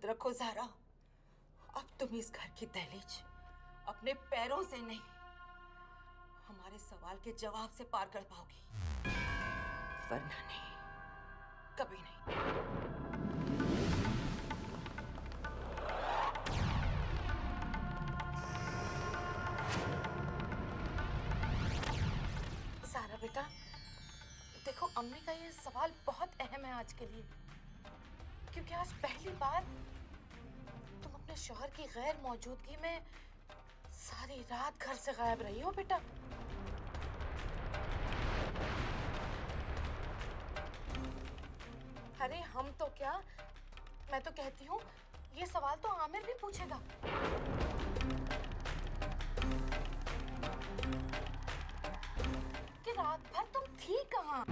याद रखो ज़ारा, अब तुम इस घर की दहलीज अपने पैरों से नहीं, हमारे सवाल के जवाब से पार कर पाओगी, वरना नहीं, कभी नहीं। ज़ारा बेटा, देखो अम्मी का ये सवाल बहुत अहम है आज के लिए, क्योंकि आज पहली बार तुम अपने शौहर की गैर मौजूदगी में सारी रात घर से गायब रही हो बेटा। अरे हम तो क्या, मैं तो कहती हूँ ये सवाल तो आमिर भी पूछेगा। कि रात भर तुम थी कहाँ?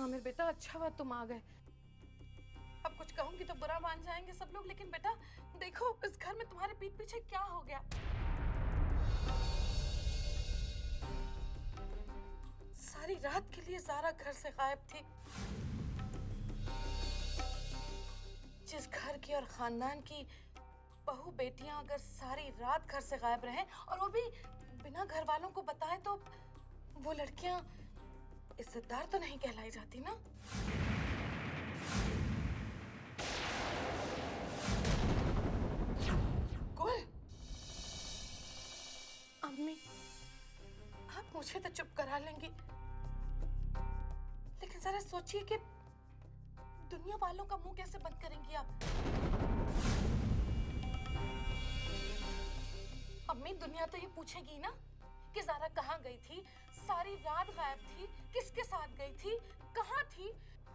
आमिर बेटा, अच्छा हुआ तुम आ गए। अब कुछ कहूंगी तो बुरा मान जाएंगे सब लोग, लेकिन बेटा देखो इस घर में तुम्हारे पीठ पीछे क्या हो गया। सारी रात के लिए ज़ारा घर से गायब थी। जिस घर की और खानदान की बहू बेटियां अगर सारी रात घर से गायब रहें और वो भी बिना घर वालों को बताए, तो वो लड़कियां इज्जतदार तो नहीं कहलाई जाती ना। गुल, अम्मी आप मुझे तो चुप करा लेंगी, लेकिन जरा सोचिए कि दुनिया वालों का मुंह कैसे बंद करेंगी आप। अम्मी दुनिया तो ये पूछेगी ना कि ज़ारा कहाँ गई थी, सारी रात गायब थी, किसके साथ गई थी, कहाँ थी।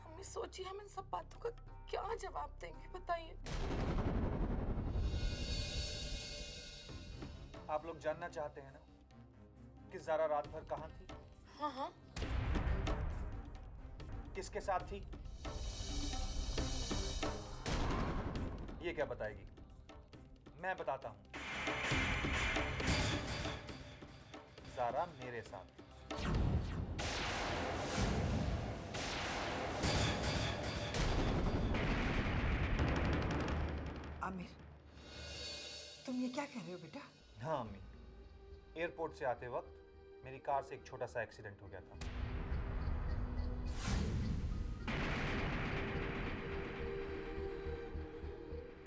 अम्मी सोचिए हम इन सब बातों का क्या जवाब देंगे, बताइए। आप लोग जानना चाहते हैं ना कि ज़ारा रात भर कहाँ थी? हाँ हाँ। किसके साथ थी? ये क्या बताएगी? मैं बताता हूं। ज़ारा मेरे साथ थी। आमिर, तुम ये क्या कह रहे हो बेटा? हाँ अम्मी, एयरपोर्ट से आते वक्त मेरी कार से एक छोटा सा एक्सीडेंट हो गया था।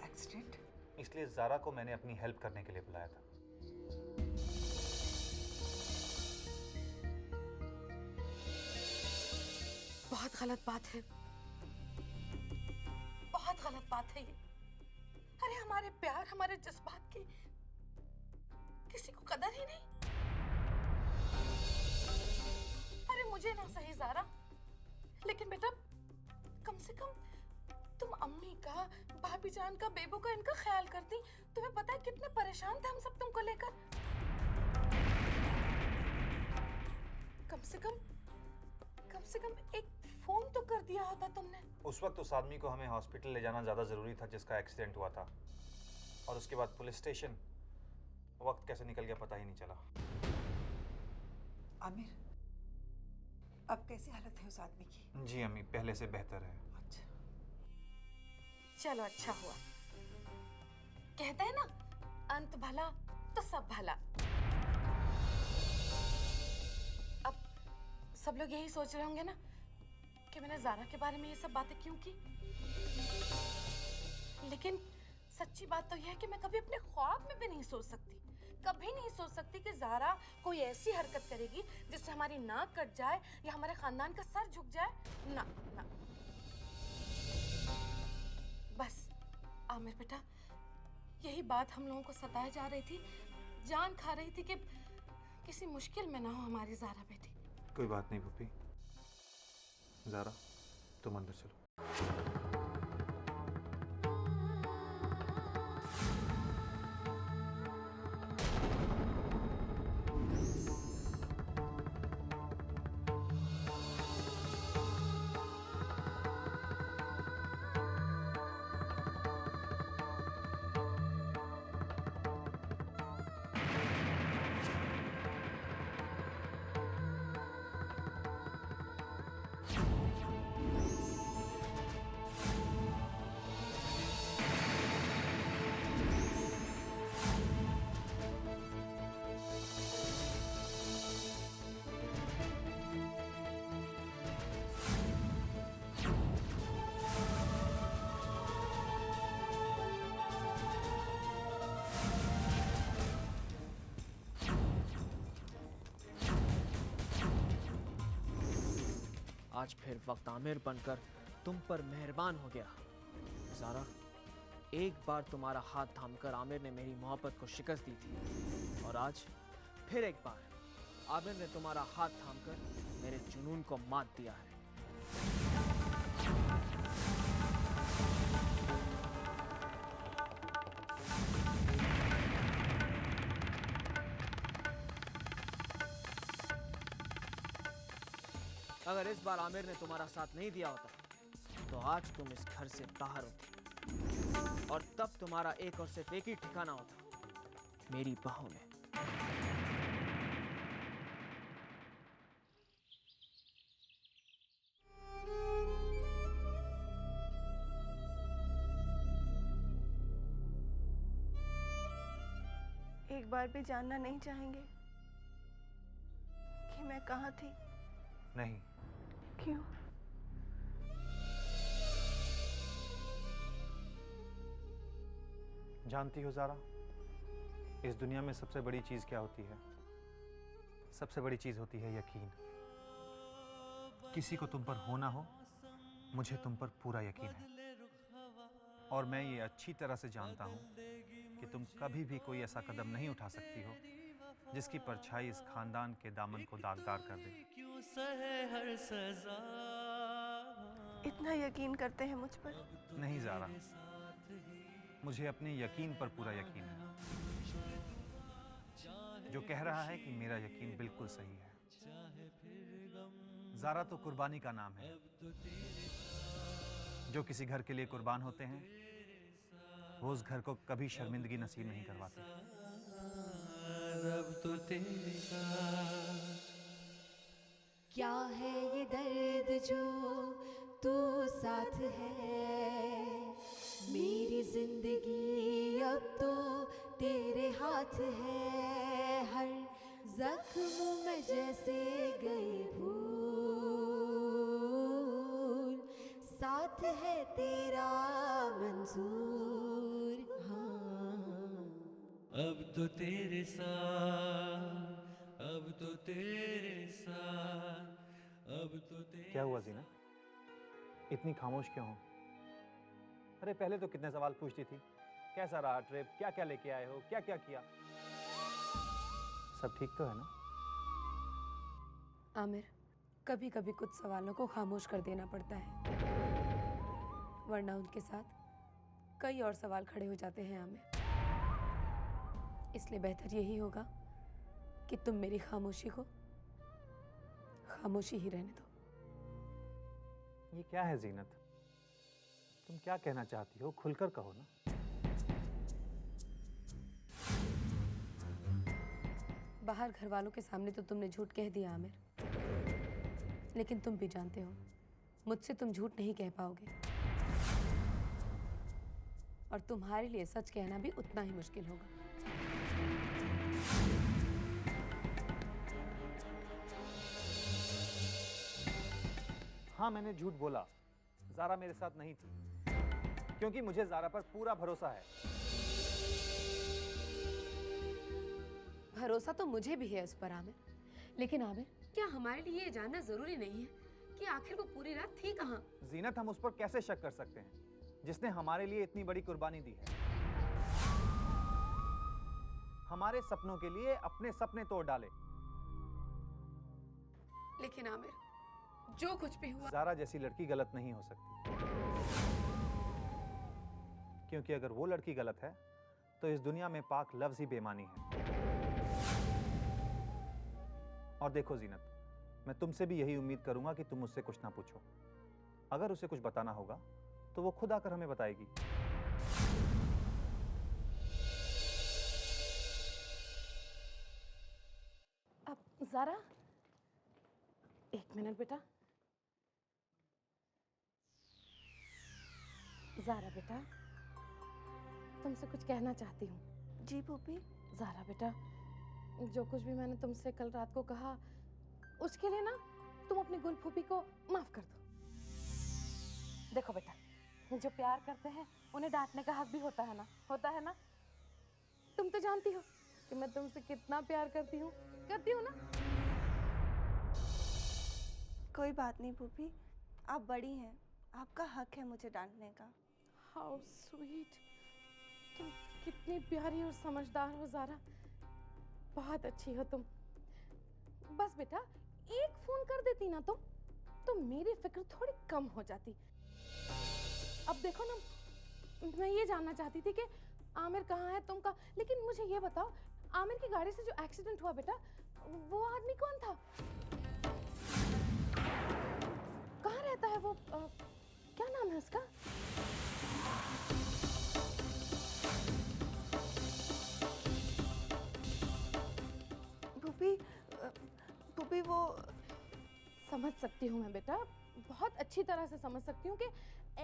एक्सीडेंट? इसलिए ज़ारा को मैंने अपनी हेल्प करने के लिए बुलाया था। बहुत गलत बात है, बहुत गलत बात है ये। अरे हमारे प्यार, हमारे जज्बात की किसी को कदर ही नहीं। अरे मुझे ना सही ज़ारा, लेकिन बेटा कम से कम तुम अम्मी का, भाभी जान का, बेबू का, इनका ख्याल करती। तुम्हें पता है कितने परेशान थे हम सब तुमको लेकर। कम से कम एक फोन तो कर दिया होता तुमने। उस वक्त उस आदमी को हमें हॉस्पिटल ले जाना ज़्यादा ज़रूरी था जिसका एक्सीडेंट हुआ था, और उसके बाद पुलिस स्टेशन। वक्त कैसे निकल गया पता ही नहीं चला। आमिर, अब कैसी हालत है उस आदमी की? जी अम्मी, पहले से बेहतर है। अच्छा, चलो अच्छा हुआ। कहते हैं ना, अंत भला तो सब भला। अब सब लोग यही सोच रहे होंगे ना कि मैंने ज़ारा के बारे में ये सब बातें क्यों की, लेकिन सच्ची बात तो यह है कि मैं कभी अपने ख्वाब में भी नहीं सोच सकती, कभी नहीं सोच सकती कि ज़ारा कोई ऐसी हरकत करेगी जिससे हमारी नाक कट जाए या हमारे खानदान का सर झुक जाए। ना ना। बस आमिर बेटा, यही बात हम लोगों को सताए जा रही थी, जान खा रही थी कि किसी मुश्किल में ना हो हमारी ज़ारा बेटी। कोई बात नहीं पुप्पी। ज़ारा तुम अंदर चलो। आज फिर वक्त आमिर बनकर तुम पर मेहरबान हो गया। ज़ारा, एक बार तुम्हारा हाथ थामकर आमिर ने मेरी मोहब्बत को शिकस्त दी थी, और आज फिर एक बार आमिर ने तुम्हारा हाथ थामकर मेरे जुनून को मात दिया है। अगर इस बार आमिर ने तुम्हारा साथ नहीं दिया होता तो आज तुम इस घर से बाहर होती, और तब तुम्हारा एक और सिर्फ एक ही ठिकाना होता, मेरी बाहों में। एक बार भी जानना नहीं चाहेंगे कि मैं कहाँ थी? नहीं। क्यों? जानती हो ज़ारा, इस दुनिया में सबसे बड़ी चीज़ क्या होती है? सबसे बड़ी चीज़ होती है यकीन। किसी को तुम पर हो ना हो, मुझे तुम पर पूरा यकीन है। और मैं ये अच्छी तरह से जानता हूँ कि तुम कभी भी कोई ऐसा कदम नहीं उठा सकती हो जिसकी परछाई इस खानदान के दामन को दागदार कर दे। इतना यकीन करते हैं मुझ पर? नहीं ज़ारा, मुझे अपने यकीन पर पूरा यकीन है, जो कह रहा है कि मेरा यकीन बिल्कुल सही है। ज़ारा तो कुर्बानी का नाम है। जो किसी घर के लिए कुर्बान होते हैं वो उस घर को कभी शर्मिंदगी नसीब नहीं करवाते। अब तो तेरे साथ क्या है ये दर्द जो तू साथ है, मेरी जिंदगी अब तो तेरे हाथ है। हर जख्म में जैसे गए भूल, साथ है तेरा मंजूर। हाँ, अब तो तेरे साथ, अब तो तेरे साथ, अब तो तेरे। क्या हुआ ज़ीनत? इतनी खामोश क्यों हो? अरे पहले तो कितने सवाल पूछती थी। कैसा रहा ट्रिप? क्या क्या लेके आए हो? क्या क्या किया? सब ठीक तो है ना? आमिर, कभी कभी कुछ सवालों को खामोश कर देना पड़ता है, वरना उनके साथ कई और सवाल खड़े हो जाते हैं आमिर। इसलिए बेहतर यही होगा कि तुम मेरी खामोशी को खामोशी ही रहने दो। ये क्या है ज़ीनत? तुम क्या कहना चाहती हो? खुलकर कहो ना। बाहर घर वालों के सामने तो तुमने झूठ कह दिया आमिर, लेकिन तुम भी जानते हो मुझसे तुम झूठ नहीं कह पाओगे, और तुम्हारे लिए सच कहना भी उतना ही मुश्किल होगा। हाँ, मैंने झूठ बोला। ज़ारा मेरे साथ नहीं थी, क्योंकि मुझे ज़ारा पर पूरा भरोसा है। भरोसा तो मुझे भी है इस पर आमिर, लेकिन आमिर, क्या हमारे लिए ये जानना जरूरी नहीं है कि आखिर वो पूरी रात थी कहाँ? ज़ीनत, हम उस पर कैसे शक कर सकते हैं जिसने हमारे लिए इतनी बड़ी कुर्बानी दी है? हमारे सपनों के लिए अपने सपने तोड़ डाले। लेकिन आमिर, जो कुछ भी हुआ, ज़ारा जैसी लड़की गलत नहीं हो सकती, क्योंकि अगर वो लड़की गलत है तो इस दुनिया में पाक लफ्ज़ ही बेमानी है। और देखो ज़ीनत, मैं तुमसे भी यही उम्मीद करूंगा कि तुम मुझसे कुछ ना पूछो। अगर उसे कुछ बताना होगा तो वो खुद आकर हमें बताएगी। अब ज़ारा, एक मिनट बेटा। ज़ारा बेटा, तुमसे कुछ कहना चाहती हूँ। जी फूफी। ज़ारा बेटा, जो कुछ भी मैंने तुमसे कल रात को कहा, उसके लिए ना तुम अपनी गुल फूफी को माफ कर दो। देखो बेटा, जो प्यार करते हैं उन्हें डांटने का हक भी होता है ना? होता है ना? तुम तो जानती हो कि मैं तुमसे कितना प्यार करती हूँ ना? कोई बात नहीं भूपी, आप बड़ी हैं, आपका हक है मुझे डांटने का। हाउ स्वीट, तुम कितनी प्यारी और समझदार हो ज़ारा, बहुत अच्छी हो तुम। बस बेटा एक फोन कर देती ना तुम, तो मेरी फिक्र थोड़ी कम हो जाती। अब देखो ना, मैं ये जानना चाहती थी कि आमिर कहाँ है, तुम कहाँ, लेकिन मुझे ये बताओ, आमिर की गाड़ी से जो एक्सीडेंट हुआ बेटा, वो आदमी कौन था? कहाँ रहता है वो? क्या नाम है उसका? भूपी, भूपी वो समझ सकती हूँ मैं बेटा, बहुत अच्छी तरह से समझ सकती हूँ कि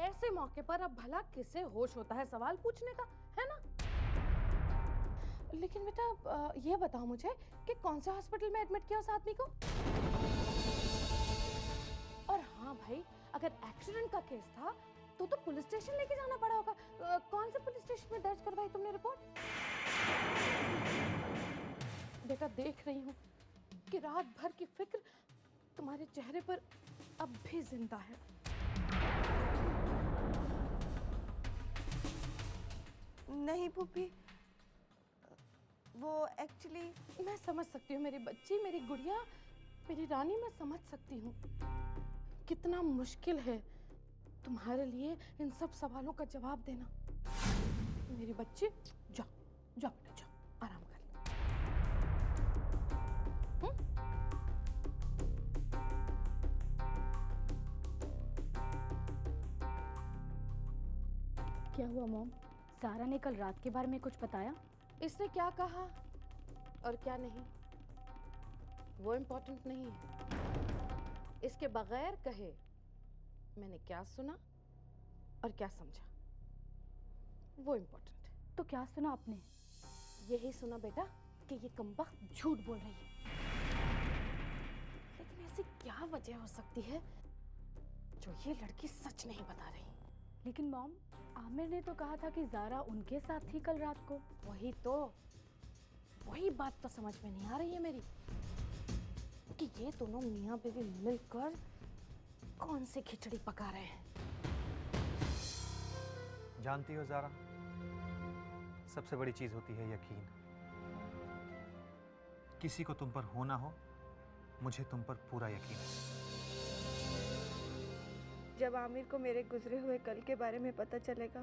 ऐसे मौके पर अब भला किसे होश होता है सवाल पूछने का, है ना? लेकिन बेटा ये बताओ मुझे कि कौन से हॉस्पिटल में एडमिट किया उस आदमी को? और हाँ भाई, अगर एक्सीडेंट का केस था तो पुलिस स्टेशन लेके जाना पड़ा होगा। कौन से पुलिस स्टेशन में दर्ज करवाई तुमने रिपोर्ट? बेटा देख रही हूँ कि रात भर की फिक्र तुम्हारे चेहरे पर अब भी जिंदा है। नहीं भूपी, वो एक्चुअली मैं समझ सकती हूँ मेरी बच्ची, मेरी गुड़िया, मेरी रानी, मैं समझ सकती हूँ कितना मुश्किल है तुम्हारे लिए इन सब सवालों का जवाब देना। मेरी बच्ची जाओ जाओ बेटा जाओ, आराम कर लो। क्या हुआ मॉम? सारा ने कल रात के बारे में कुछ बताया? इसने क्या कहा और क्या नहीं, वो इम्पोर्टेंट नहीं है। इसके बगैर कहे मैंने क्या सुना और क्या समझा, वो इम्पोर्टेंट है। तो क्या सुना आपने? यही सुना बेटा कि ये कमबख्त झूठ बोल रही है। लेकिन ऐसी क्या वजह हो सकती है जो ये लड़की सच नहीं बता रही? लेकिन मॉम, आमिर ने तो कहा था कि ज़ारा उनके साथ थी कल रात को। वही बात तो समझ में नहीं आ रही है मेरी कि ये दोनों मियाँ बीवी मिलकर कौन सी खिचड़ी पका रहे हैं। जानती हो ज़ारा, सबसे बड़ी चीज़ होती है यकीन। किसी को तुम पर हो ना हो, मुझे तुम पर पूरा यकीन है। जब आमिर को मेरे गुजरे हुए कल के बारे में पता चलेगा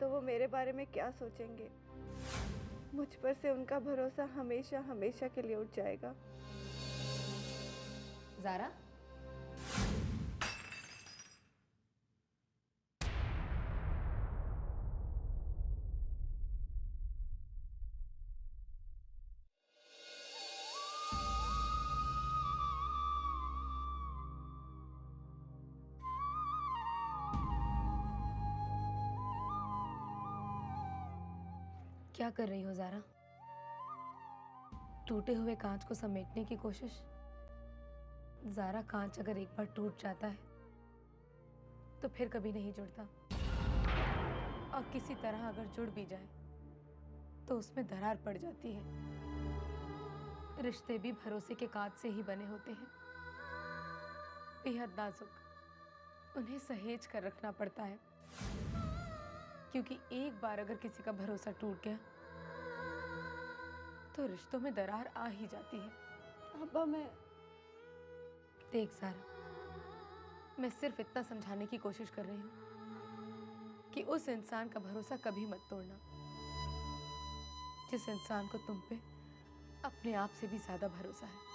तो वो मेरे बारे में क्या सोचेंगे। मुझ पर से उनका भरोसा हमेशा हमेशा के लिए उठ जाएगा। ज़ारा, क्या कर रही हो ज़ारा? टूटे हुए कांच को समेटने की कोशिश। ज़ारा, कांच अगर एक बार टूट जाता है तो फिर कभी नहीं जुड़ता, और किसी तरह अगर जुड़ भी जाए तो उसमें दरार पड़ जाती है। रिश्ते भी भरोसे के कांच से ही बने होते हैं, बेहद नाजुक। उन्हें सहेज कर रखना पड़ता है, क्योंकि एक बार अगर किसी का भरोसा टूट गया तो रिश्तों में दरार आ ही जाती है। अब्बा, मैं देख ज़ारा, मैं सिर्फ इतना समझाने की कोशिश कर रही हूँ कि उस इंसान का भरोसा कभी मत तोड़ना जिस इंसान को तुम पे अपने आप से भी ज्यादा भरोसा है।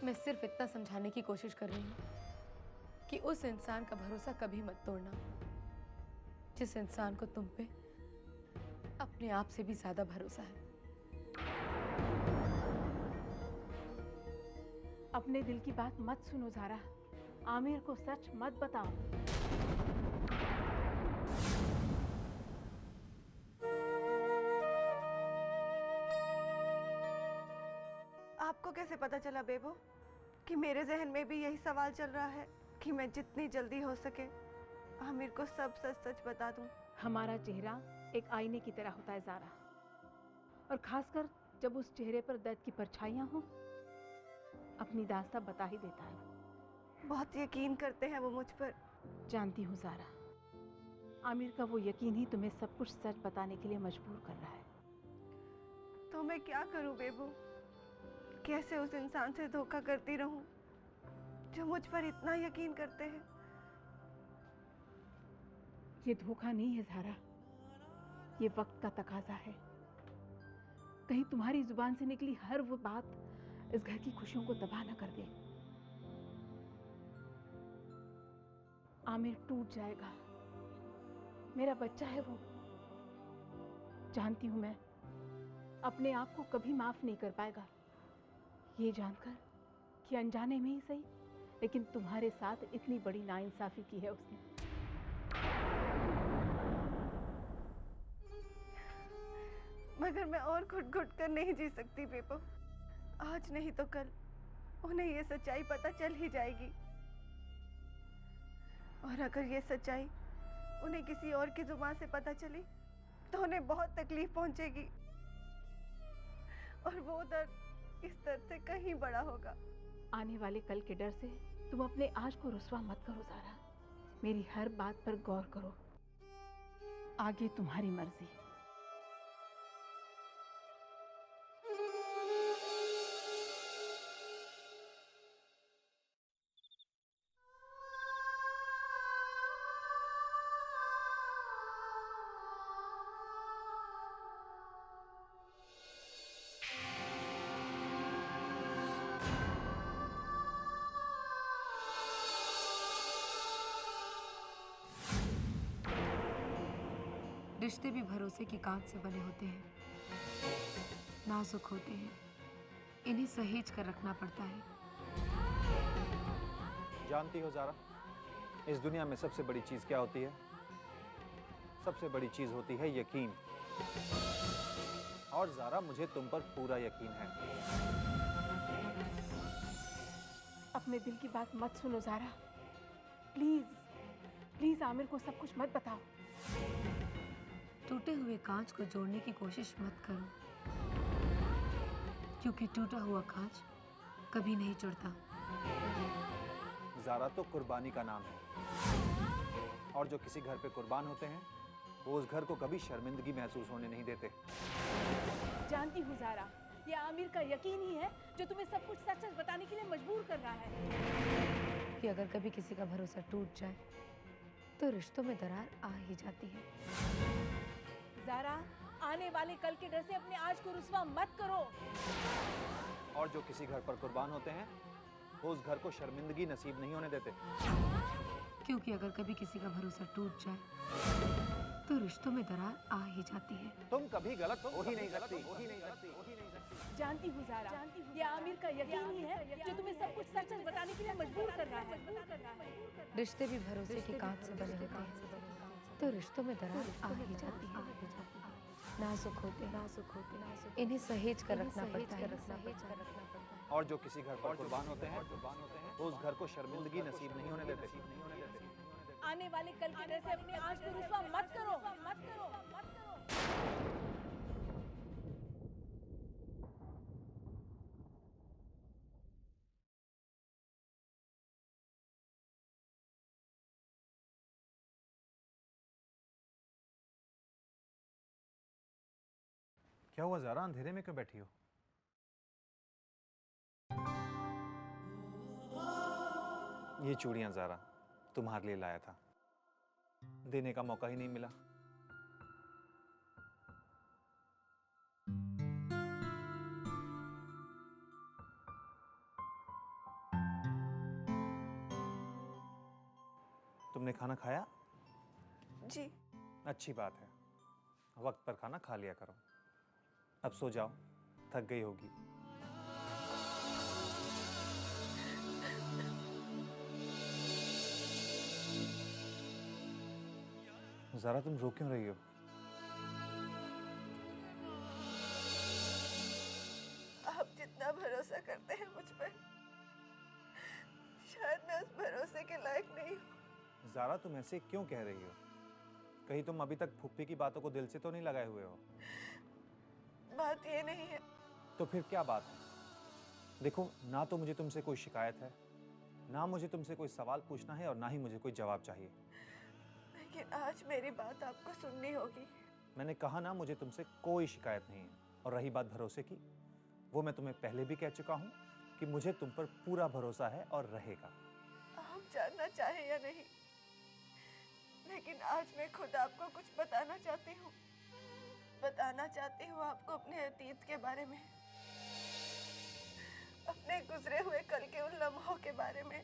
मैं सिर्फ इतना समझाने की कोशिश कर रही हूँ कि उस इंसान का भरोसा कभी मत तोड़ना जिस इंसान को तुम पे अपने आप से भी ज्यादा भरोसा है। अपने दिल की बात मत सुनो ज़ारा, आमिर को सच मत बताओ। आपको कैसे पता चला बेबो कि मेरे जहन में भी यही सवाल चल रहा है कि मैं जितनी जल्दी हो सके आमिर को सब सच सच बता दूं? हमारा चेहरा एक आईने की तरह होता है ज़ारा, और खासकर जब उस चेहरे पर दर्द की परछाइयाँ हों, अपनी दास्तां बता ही देता है। बहुत यकीन करते हैं वो मुझ पर। जानती हूँ ज़ारा, आमिर का वो यकीन ही तुम्हें सब कुछ सच बताने के लिए मजबूर कर रहा है। तो मैं क्या करूं बेबो? कैसे उस इंसान से धोखा करती रहूं जो मुझ पर इतना यकीन करते हैं? ये धोखा नहीं है ज़ारा, ये वक्त का तकाजा है। कहीं तुम्हारी जुबान से निकली हर वो बात इस घर की खुशियों को तबाह न कर दे। आमिर टूट जाएगा, मेरा बच्चा है वो। जानती हूं मैं, अपने आप को कभी माफ नहीं कर पाएगा, ये जानकर कि अनजाने में ही सही, लेकिन तुम्हारे साथ इतनी बड़ी नाइंसाफी की है उसने। मगर मैं और घुट-घुट कर नहीं जी सकती बेबो। आज नहीं तो कल उन्हें ये सच्चाई पता चल ही जाएगी, और अगर ये सच्चाई उन्हें किसी और की जुबान से पता चली तो उन्हें बहुत तकलीफ पहुंचेगी, और वो दर्द इस दर्द से कहीं बड़ा होगा। आने वाले कल के डर से तुम अपने आज को रुस्वा मत करो ज़ारा, मेरी हर बात पर गौर करो। आगे तुम्हारी मर्जी। रिश्ते भी भरोसे की कांच से बने होते हैं, नाजुक होते हैं, इन्हें सहेज कर रखना पड़ता है। जानती हो ज़ारा, इस दुनिया में सबसे बड़ी चीज़ क्या होती है? सबसे बड़ी चीज़ होती है यकीन। और ज़ारा, मुझे तुम पर पूरा यकीन है। अपने दिल की बात मत सुनो ज़ारा, प्लीज प्लीज आमिर को सब कुछ मत बताओ। टूटे हुए कांच को जोड़ने की कोशिश मत करो, क्योंकि टूटा हुआ कांच कभी नहीं जुड़ता। ज़ारा तो कुर्बानी का नाम है, और जो किसी घर पे कुर्बान होते हैं वो उस घर को कभी शर्मिंदगी महसूस होने नहीं देते। जानती हूँ ज़ारा, ये आमिर का यकीन ही है जो तुम्हें सब कुछ सच सच बताने के लिए मजबूर कर रहा है। कि अगर कभी किसी का भरोसा टूट जाए तो रिश्तों में दरार आ ही जाती है। ज़ारा, आने वाले कल के डर से अपने आज को रुस्वा मत करो। और जो किसी घर पर कुर्बान होते हैं वो उस घर को शर्मिंदगी नसीब नहीं होने देते। क्योंकि अगर कभी किसी का भरोसा टूट जाए तो रिश्तों में दरार आ ही जाती है। तुम कभी गलत हो ही नहीं सकती। जानती हूँ ज़ारा, ये आमिर का यकीन ही है जो तुम्हें सब कुछ सच सच बताने के लिए मजबूर कर रहा है। रिश्ते भी भरोसे की कांच से बने होते हैं, तो रिश्तों में दरार आ ही जाती है। नाजुक होते इन्हें सहेज कर रखना पड़ता है। और जो किसी घर पर कुर्बान होते हैं वो उस घर को शर्मिंदगी नसीब नहीं होने देते। आने वाले कल के डर से अपने आज को रुस्वा मत करो, मत करो, मत करो। क्या हुआ ज़ारा, अंधेरे में क्यों बैठी हो? ये चूड़ियां ज़ारा तुम्हारे लिए लाया था, देने का मौका ही नहीं मिला। तुमने खाना खाया? जी। अच्छी बात है, वक्त पर खाना खा लिया करो। अब सो जाओ, थक गई होगी। ज़ारा, तुम रो क्यों रही हो? आप जितना भरोसा करते ज़ारा, तुम ऐसे क्यों कह रही हो? कहीं तुम अभी तक फुप्पी की बातों को दिल से तो नहीं लगाए हुए हो? बात ये नहीं है। तो फिर क्या बात है? देखो, ना तो मुझे तुमसे कोई शिकायत है, ना मुझे तुमसे कोई सवाल पूछना है और ना ही मुझे कोई जवाब चाहिए। लेकिन आज मेरी बात आपको सुननी होगी। मैंने कहा ना, मुझे तुमसे कोई शिकायत नहीं है। और रही बात भरोसे की, वो मैं तुम्हें पहले भी कह चुका हूँ कि मुझे तुम पर पूरा भरोसा है और रहेगा। आप जानना चाहे या नहीं, लेकिन आज मैं खुद आपको कुछ बताना चाहती हूँ। बताना चाहती हूँ आपको अपने अतीत के बारे में, अपने गुजरे हुए कल के उन लम्हों के बारे में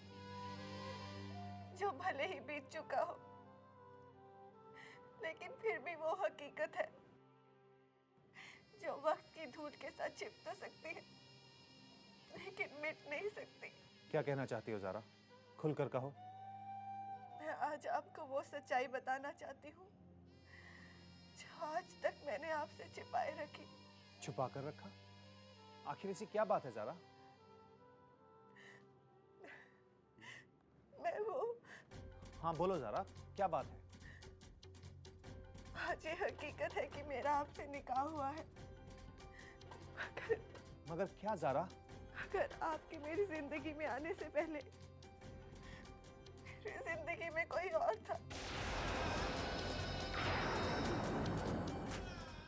जो भले ही बीत चुका हो, लेकिन फिर भी वो हकीकत है जो वक्त की धूल के साथ छिप तो सकती है, लेकिन मिट नहीं सकती। क्या कहना चाहती हो ज़ारा? खुलकर कहो। मैं आज आपको वो सच्चाई बताना चाहती हूँ जो आज तक मैंने आपसे छिपाए रखी। छुपा कर रखा? आखिर ऐसी क्या बात है ज़ारा? मैं वो हाँ बोलो ज़ारा, क्या बात है? आज ये हकीकत है कि मेरा आपसे निकाह हुआ है। मगर क्या ज़ारा? अगर आपकी मेरी जिंदगी में आने से पहले मेरी जिंदगी में कोई और था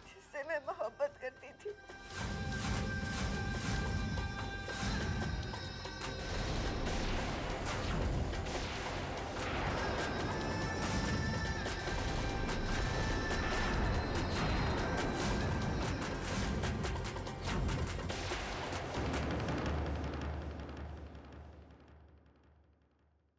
जिससे मैं मोहब्बत करती थी,